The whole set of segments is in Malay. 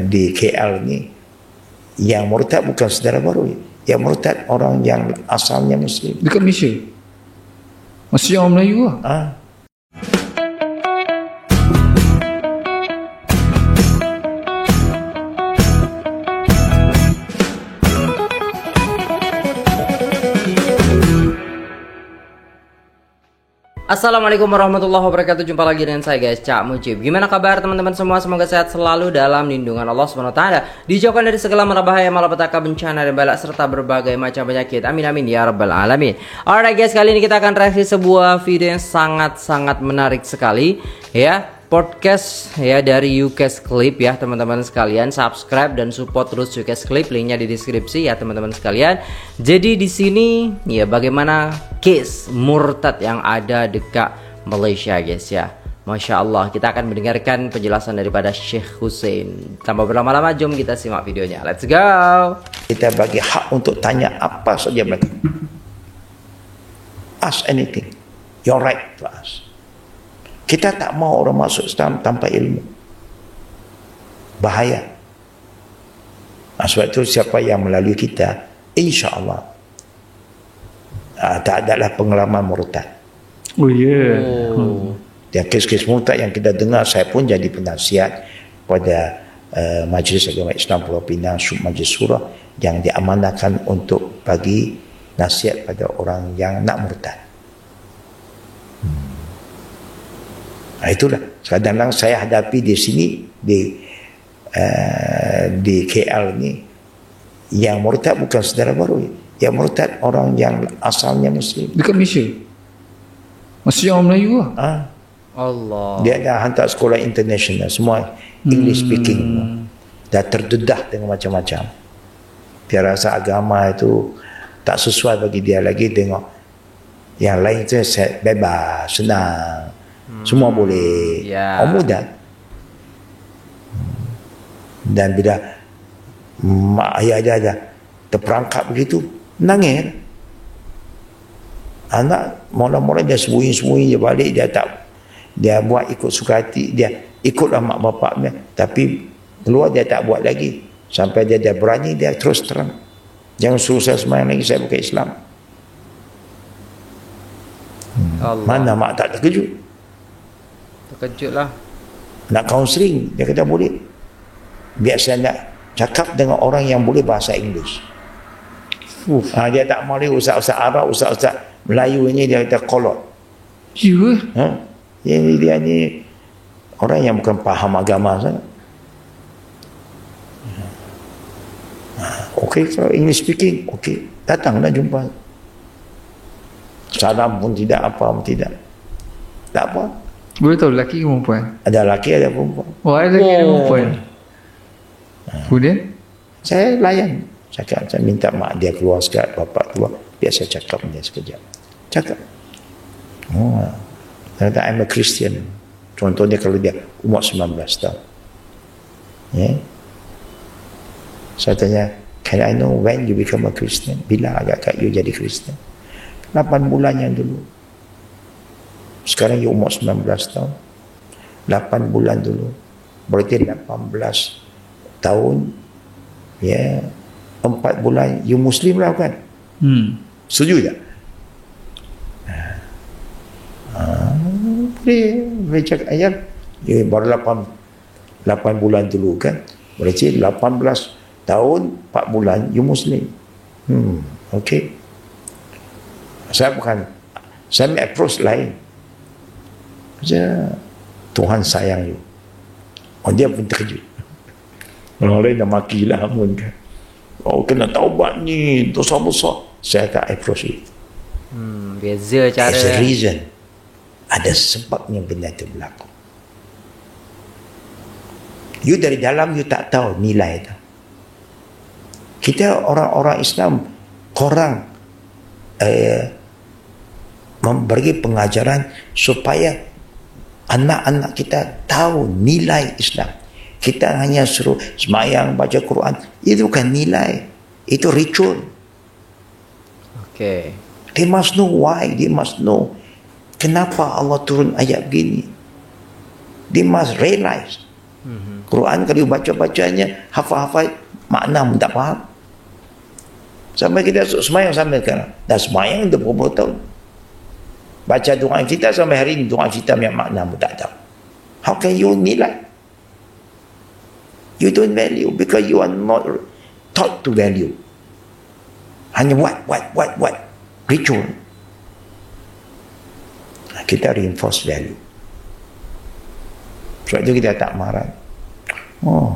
di KL ni, yang murtad bukan saudara baru, yang murtad orang yang asalnya Muslim dekat Malaysia. Masih orang Melayu lah. Assalamualaikum warahmatullahi wabarakatuh. Jumpa lagi dengan saya guys, Cak Mujib. Gimana kabar teman-teman semua? Semoga sehat selalu dalam lindungan Allah SWT. Dijauhkan dari segala mara bahaya, malapetaka, bencana dan balak serta berbagai macam penyakit. Amin amin ya rabbal alamin. Alright guys, kali ini kita akan reaksi sebuah video yang sangat menarik sekali ya. Podcast ya dari UCAS Clip ya teman-teman sekalian. Subscribe dan support terus UCAS Clip, linknya di deskripsi ya teman-teman sekalian. Jadi di sini ya bagaimana case murtad yang ada dekat Malaysia guys ya. Masya Allah, kita akan mendengarkan penjelasan daripada Syekh Hussein. Tanpa berlama-lama, jom kita simak videonya. Let's go. Kita bagi hak untuk tanya apa saja mereka. Ask anything, your right to ask. Kita tak mau orang masuk Islam tanpa ilmu. Bahaya. Sebab itu siapa yang melalui kita, insya-Allah tak adalah pengalaman murtad. Oh ya. Yeah. Dan kes-kes murtad yang kita dengar, saya pun jadi penasihat pada Majlis Agama Islam Pulau Pinang, Majlis Surah, yang diamanahkan untuk bagi nasihat pada orang yang nak murtad. Itulah kadang-kadang saya hadapi di sini di KL ni, yang murtad bukan saudara baru, yang murtad orang yang asalnya Muslim dekat Malaysia. Masih orang Melayu lah. Allah. Dia dah hantar sekolah international, semua English speaking, dah terdedah dengan macam-macam. Dia rasa agama itu tak sesuai bagi dia lagi. Tengok yang lain tu bebas, senang, semua boleh, orang muda. Dan bila mak ayah dia ada terperangkap begitu, nangis. Anak mula-mula dia sembunyi-sembunyi, dia balik, dia buat ikut suka hati, dia ikutlah mak bapaknya, tapi keluar dia tak buat lagi. Sampai dia berani, dia terus terang, jangan suruh saya sembahyang lagi, saya bukan Islam. Mana mak tak terkejut? Terkejut lah. Nak counselling, dia kata boleh. Biar saya nak cakap dengan orang yang boleh bahasa Inggeris. Dia tak mahu ustaz-ustaz Arab, ustaz-ustaz Melayu ini, dia kata kolot. Ya. Dia ni orang yang bukan faham agama sangat. Okey, kalau English speaking, okey, datanglah jumpa. Salam pun tidak, apa pun tidak. Tak apa. Boleh tahu lelaki ke perempuan? Ada lelaki, ada perempuan. Oh, ada lelaki, ada perempuan. Kemudian? Saya layan. Saya minta mak dia keluar sekejap, bapak keluar. Biar saya cakap dengan dia sekejap. Cakap. Kata, I'm a Christian. Contohnya kalau dia umur 19 tahun. Saya tanya, can I know when you become a Christian? Bila agak you jadi Kristen? 8 bulan yang dulu. Sekarang you umur 19 tahun. 8 bulan dulu. Berarti 18 tahun. 4 bulan you Muslim lah kan? Setuju tak? Boleh cakap ayat. Baru 8 bulan dulu kan? Berarti 18 tahun 4 bulan you Muslim. Okey. Saya approach lain. Tuhan sayang you. Dia pun terkejut. Orang lain dah makilah pun kan. Kena taubat ni, dosa besar. Saya tak approach it. Beza cara. There's a reason. Ada sebabnya benda itu berlaku. You dari dalam you tak tahu nilai itu. Kita orang-orang Islam korang memberi pengajaran supaya anak-anak kita tahu nilai Islam. Kita hanya suruh sembahyang, baca Quran, itu bukan nilai, itu ritual. Okay. They must know why, they must know kenapa Allah turun ayat begini. They must realize Quran kalau baca-bacanya, hafal-hafal, makna pun tak faham. Sampai kita semayang sampai sekarang. Dah semayang dah berapa tahun. Baca doa kita sampai hari ini, doa kita yang makna pun tak tahu. How can you nilai? You don't value because you are not taught to value. Hanya what? Ritual. Kita reinforce value. Sebab itu kita tak marah. Oh,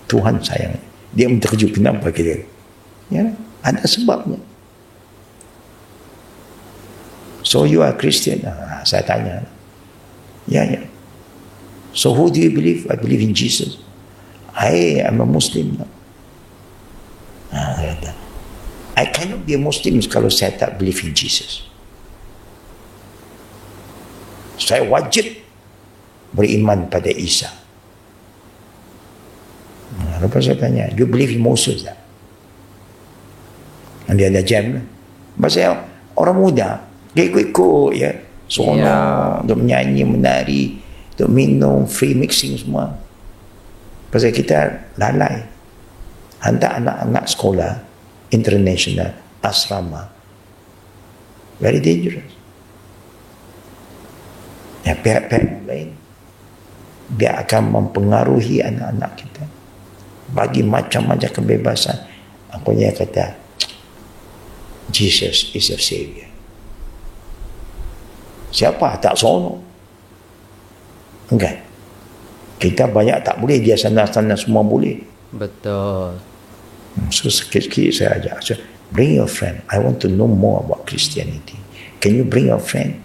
Tuhan sayang. Dia terkejut kenapa kita. Ya, ada sebabnya. So you are Christian? Saya tanya. Ya. So who do you believe? I believe in Jesus. I am a Muslim. I cannot be a Muslim kalau saya tak believe in Jesus. Saya wajib beriman pada Isa. Lepas saya tanya, you believe in Moses tak? Dia ada jam lah. Pasal orang muda, dia ikut-ikut ya. Seronok, untuk menyanyi, menari, untuk minum, free mixing semua. Pasal kita lalai. Hantar anak-anak sekolah, international, asrama. Very dangerous. Ya, pihak-pihak lain dia akan mempengaruhi anak-anak kita bagi macam-macam kebebasan. Aku kata Jesus is a savior. Siapa tak seronok? Enggak. Kita banyak tak boleh, dia sana-sana semua boleh. Betul. So sikit-sikit saya ajak, so, bring your friend. I want to know more about Christianity. Can you bring your friend?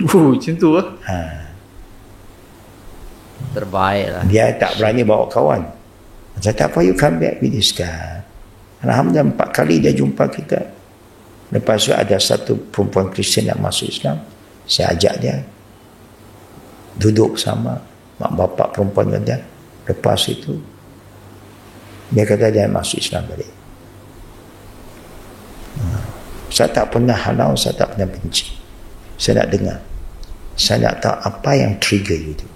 Macam tu lah. Terbaik lah. Dia tak berani bawa kawan. Saya tak apa, you come back with this guy. Alhamdulillah 4 kali dia jumpa kita. Lepas tu ada satu perempuan Kristian yang masuk Islam. Saya ajak dia duduk bersama mak bapak perempuan dia. Lepas itu dia kata dia masuk Islam balik. Saya tak pernah halau, saya tak pernah benci. Saya nak dengar. Saya nak tahu apa yang trigger itu.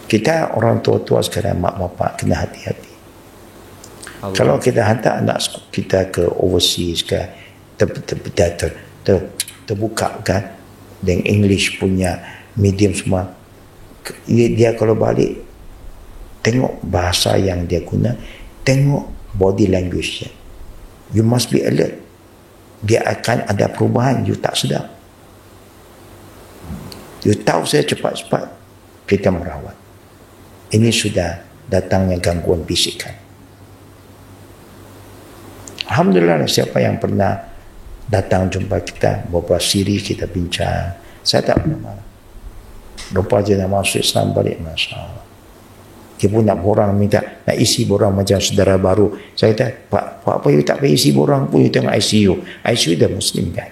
Kita orang tua-tua sekarang, mak bapak kena hati-hati. Kalau kita hantar anak kita ke overseas ke terbuka kan dengan English punya medium semua, dia kalau balik tengok bahasa yang dia guna, tengok body language dia. You must be alert. Dia akan ada perubahan you tak sedar. You tahu saya cepat-cepat kita merawat. Ini sudah datangnya gangguan bisikan. Alhamdulillah, siapa yang pernah datang jumpa kita, beberapa siri kita bincang, saya tak pernah marah. Lepas dia nak masuk Islam balik, Masya Allah. Dia pun nak borang, minta nak isi borang macam saudara baru. Saya kata, Pak apa you tak payah isi borang pun, you tengok ICU. ICU dah Muslim kan.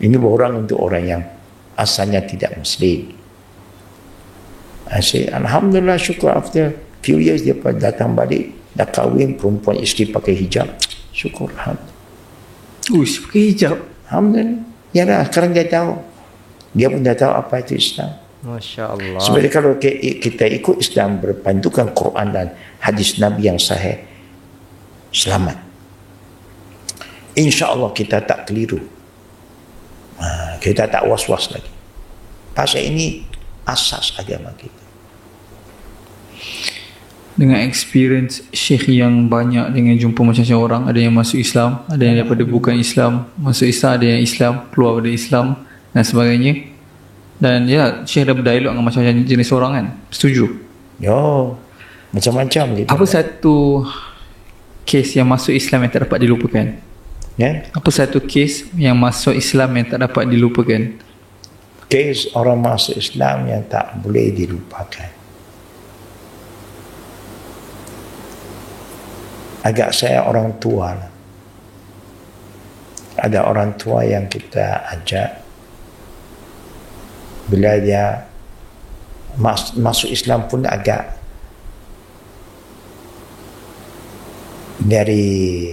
Ini borang untuk orang yang asalnya tidak Muslim. I say, Alhamdulillah, syukur after few years dia datang balik, dah kahwin, perempuan isteri pakai hijab. Syukur, Alhamdulillah. Pakai hijab. Alhamdulillah. Ya dah, sekarang dia tahu. Dia pun dah tahu apa itu Islam. Masya Allah. Sebenarnya kalau kita ikut Islam berpandukan Quran dan hadis Nabi yang sahih, selamat. Insya Allah kita tak keliru. Kita tak was-was lagi. Pasal ini asas agama kita. Dengan experience Syekh yang banyak dengan jumpa macam-macam orang, ada yang masuk Islam, ada yang daripada bukan Islam masuk Islam, ada yang Islam keluar dari Islam dan sebagainya. Dan ya, Syekh dah berdialog dengan macam-macam jenis orang kan. Setuju? Yo, macam-macam gitu. Apa satu kes yang masuk Islam yang tak dapat dilupakan? Ya? Apa satu kes yang masuk Islam yang tak dapat dilupakan? Kes orang masuk Islam yang tak boleh dilupakan. Agak saya orang tua lah. Ada orang tua yang kita ajak, bila dia masuk Islam pun agak dari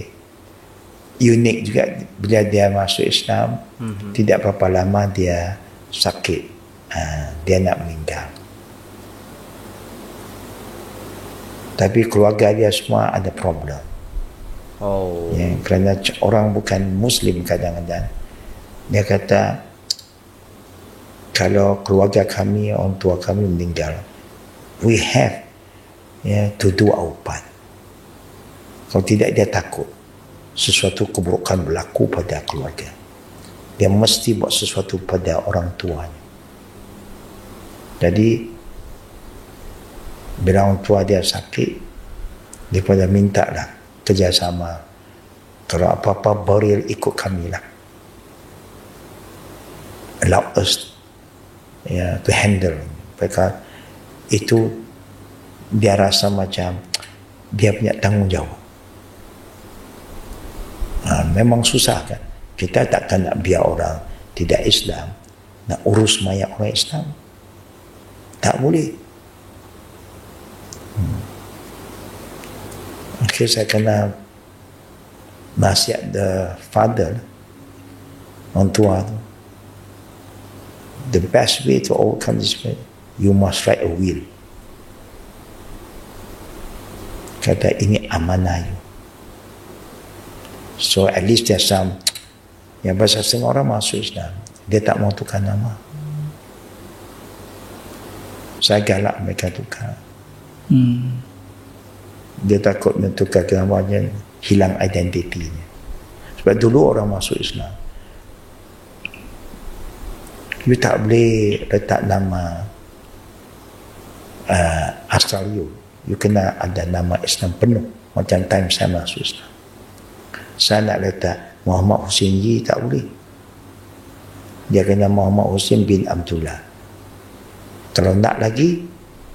unik juga. Bila dia masuk Islam, tidak berapa lama dia sakit dia nak meninggal. Tapi keluarga dia semua ada problem. Ya, kerana orang bukan Muslim kadang-kadang dia kata, kalau keluarga kami, orang tua kami meninggal, we have to do our part. Kalau tidak, dia takut sesuatu keburukan berlaku pada keluarga. Dia mesti buat sesuatu pada orang tuanya. Jadi bila orang tua dia sakit, dia pada minta lah kerjasama. Kalau apa-apa burial ikut kami lah. Allow us to handle. Mereka itu dia rasa macam dia punya tanggungjawab. Memang susah kan. Kita takkan nak biar orang tidak Islam nak urus mayat orang Islam. Tak boleh. Okay, saya kena nasihat the father, orang tua tu. The best way to overcome this, you must write a will. Kata ini amanah you. So at least there's some, yang bahasa setengah orang masuk Islam, dia tak mau tukar nama. Saya galak mereka tukar. Dia takut mentukar namanya, hilang identitinya. Sebab dulu orang masuk Islam, you tak boleh letak nama asal you. You kena ada nama Islam penuh. Macam time saya masuk Islam, saya nak letak Muhammad Hussein Yi, tak boleh. Dia kena Muhammad Hussein bin Abdullah. Kalau nak lagi,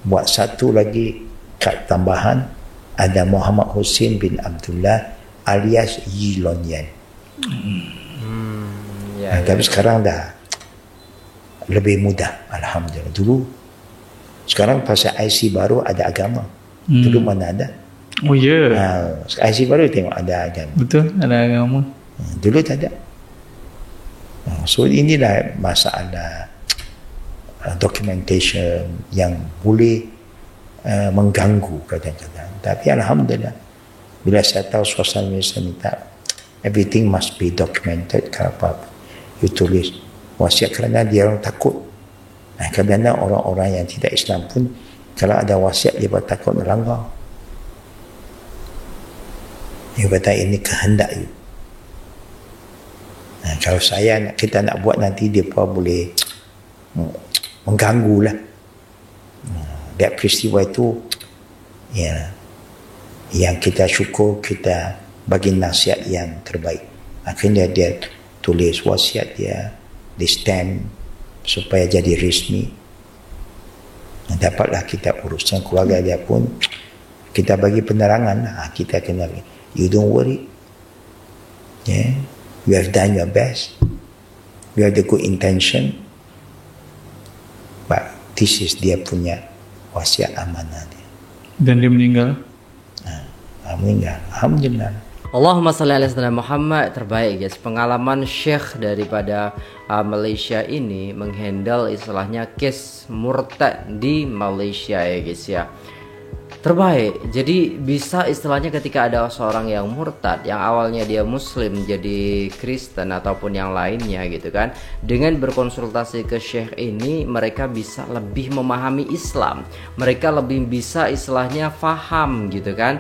buat satu lagi kad tambahan, ada Muhammad Hussein bin Abdullah alias Yi Lon Yen. Tapi sekarang dah lebih mudah, alhamdulillah. Dulu, sekarang pasal IC baru ada agama. Dulu mana ada? Oh ya. Yeah. IC baru tengok ada agama. Betul, ada agama. Dulu tak ada. So inilah masalah documentation yang boleh mengganggu kadang-kadang. Tapi alhamdulillah, bila saya tahu suasana ini, saya minta everything must be documented. Kalau apa you tulis wasiat, kerana dia orang takut. Kadang-kadang orang-orang yang tidak Islam pun, kalau ada wasiat dia takut melanggar. Dia kata ini kehendak you. Kalau kita nak buat nanti, dia pun boleh mengganggu lah. That peristiwa itu yang kita syukur, kita bagi nasihat yang terbaik. Akhirnya dia tulis wasiat dia di stamp supaya jadi resmi. Dapatlah kita uruskan keluarga dia pun, kita bagi penerangan. Kita kena, you don't worry, you have done your best, you have the good intention, but this is dia punya wasiat amanah dia. Dan dia meninggal. Meninggal, alhamdulillah. Allahumma salli ala sayyidina Muhammad. Terbaik guys, pengalaman Syekh daripada Malaysia ini menghandle istilahnya case murtad di Malaysia ya guys ya. Terbaik. Jadi bisa istilahnya ketika ada seorang yang murtad, yang awalnya dia Muslim jadi Kristen ataupun yang lainnya gitu kan, dengan berkonsultasi ke Syekh ini, mereka bisa lebih memahami Islam, mereka lebih bisa istilahnya faham gitu kan,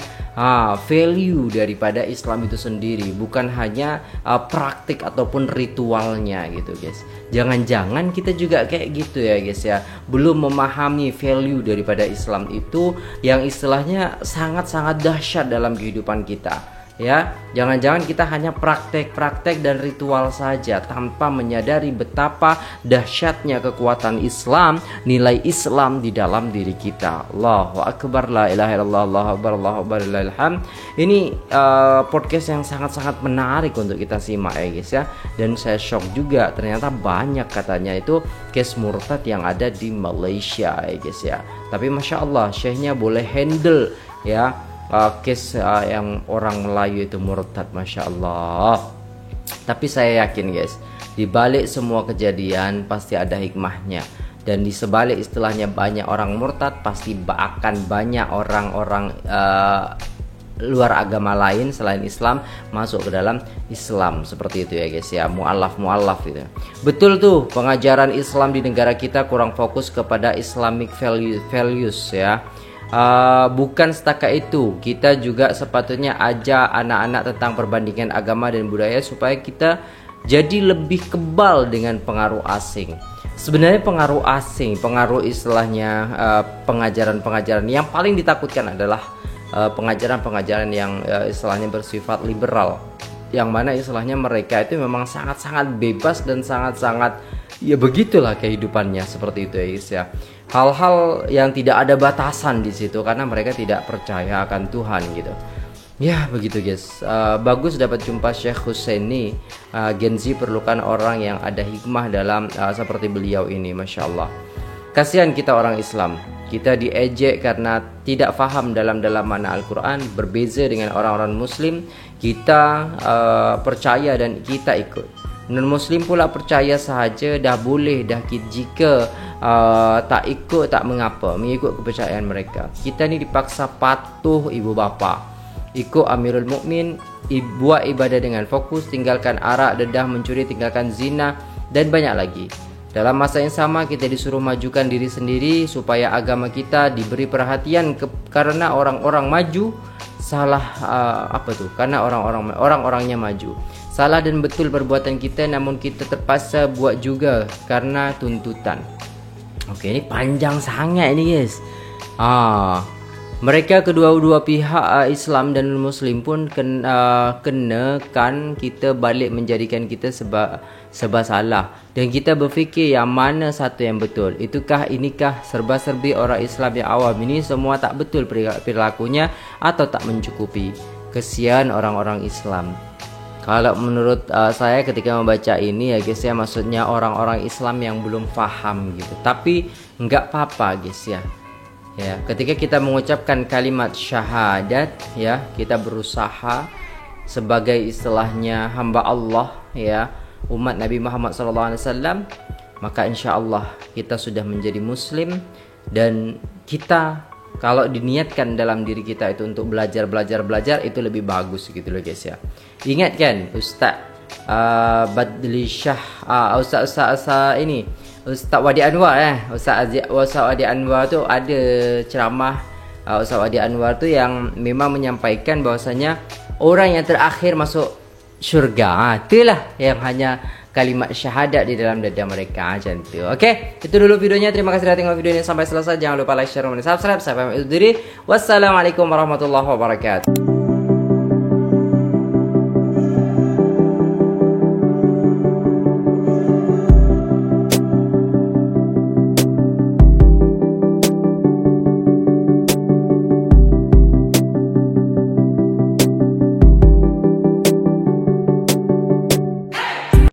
value daripada Islam itu sendiri, bukan hanya praktik ataupun ritualnya gitu guys. Jangan-jangan kita juga kayak gitu ya guys ya, belum memahami value daripada Islam itu yang istilahnya sangat-sangat dahsyat dalam kehidupan kita ya. Jangan-jangan kita hanya praktek-praktek dan ritual saja tanpa menyadari betapa dahsyatnya kekuatan Islam, nilai Islam di dalam diri kita. Allahu akbar, la ilaha illallah, Allahu akbar, Allahu akbar, lillahil hamd. Ini podcast yang sangat-sangat menarik untuk kita simak ya guys ya. Dan saya shock juga, ternyata banyak katanya itu case murtad yang ada di Malaysia ya guys ya. Tapi masya Allah, syekhnya boleh handle ya case yang orang Melayu itu murtad, masya Allah. Tapi saya yakin guys, di balik semua kejadian pasti ada hikmahnya. Dan di sebalik istilahnya banyak orang murtad, pasti akan banyak orang-orang luar agama lain selain Islam masuk ke dalam Islam, seperti itu ya guys ya, mu'allaf gitu. Betul tuh, pengajaran Islam di negara kita kurang fokus kepada Islamic values ya. Bukan setakat itu, kita juga sepatutnya ajar anak-anak tentang perbandingan agama dan budaya supaya kita jadi lebih kebal dengan pengaruh asing. Sebenarnya pengaruh asing, pengaruh istilahnya pengajaran-pengajaran yang paling ditakutkan adalah pengajaran-pengajaran yang istilahnya bersifat liberal, yang mana istilahnya mereka itu memang sangat-sangat bebas dan sangat-sangat ya begitulah kehidupannya, seperti itu ya guys ya. Hal-hal yang tidak ada batasan di situ karena mereka tidak percaya akan Tuhan gitu. Ya begitu guys. Bagus dapat jumpa Syekh Husaini. Gen Z perlukan orang yang ada hikmah dalam seperti beliau ini, masya Allah. Kasihan kita orang Islam, kita diejek karena tidak faham dalam mana Al-Quran. Berbeza dengan orang-orang Muslim, kita percaya dan kita ikut. Non-Muslim pula percaya sahaja, dah boleh dah, jika tak ikut tak mengapa, mengikut kepercayaan mereka. Kita ni dipaksa patuh ibu bapa, ikut Amirul Mukmin, buat ibadah dengan fokus, tinggalkan arak, dedah, mencuri, tinggalkan zina, dan banyak lagi. Dalam masa yang sama kita disuruh majukan diri sendiri supaya agama kita diberi perhatian karena orang-orang maju. Salah karena orang-orangnya maju. Salah dan betul perbuatan kita, namun kita terpaksa buat juga karena tuntutan. Oke, ini panjang sangat ini guys. Mereka kedua-dua pihak Islam dan Muslim pun kenakan kita balik menjadikan kita serba salah, dan kita berfikir yang mana satu yang betul. Inikah serba-serbi orang Islam yang awam ini semua tak betul perilakunya atau tak mencukupi. Kesian orang-orang Islam. Kalau menurut saya ketika membaca ini ya guys ya, maksudnya orang-orang Islam yang belum paham gitu. Tapi enggak apa-apa guys ya. Ya, ketika kita mengucapkan kalimat syahadat ya, kita berusaha sebagai istilahnya hamba Allah ya, umat Nabi Muhammad SAW, maka insya Allah kita sudah menjadi muslim. Dan kita kalau diniatkan dalam diri kita itu untuk belajar itu lebih bagus gitu loh guys ya. Ingat kan Ustaz Badli Syah, Ustaz ini Ustaz Wadi Anwar Ustaz Wadi Anwar tu ada ceramah. Ustaz Wadi Anwar tu yang memang menyampaikan bahwasanya orang yang terakhir masuk syurga, itulah yang hanya kalimat syahadat di dalam dada mereka, macam tu. Okey, itu dulu videonya. Terima kasih sudah tengok video ini sampai selesai. Jangan lupa like, share, dan subscribe. Saya pamit undur diri. Wassalamualaikum warahmatullahi wabarakatuh.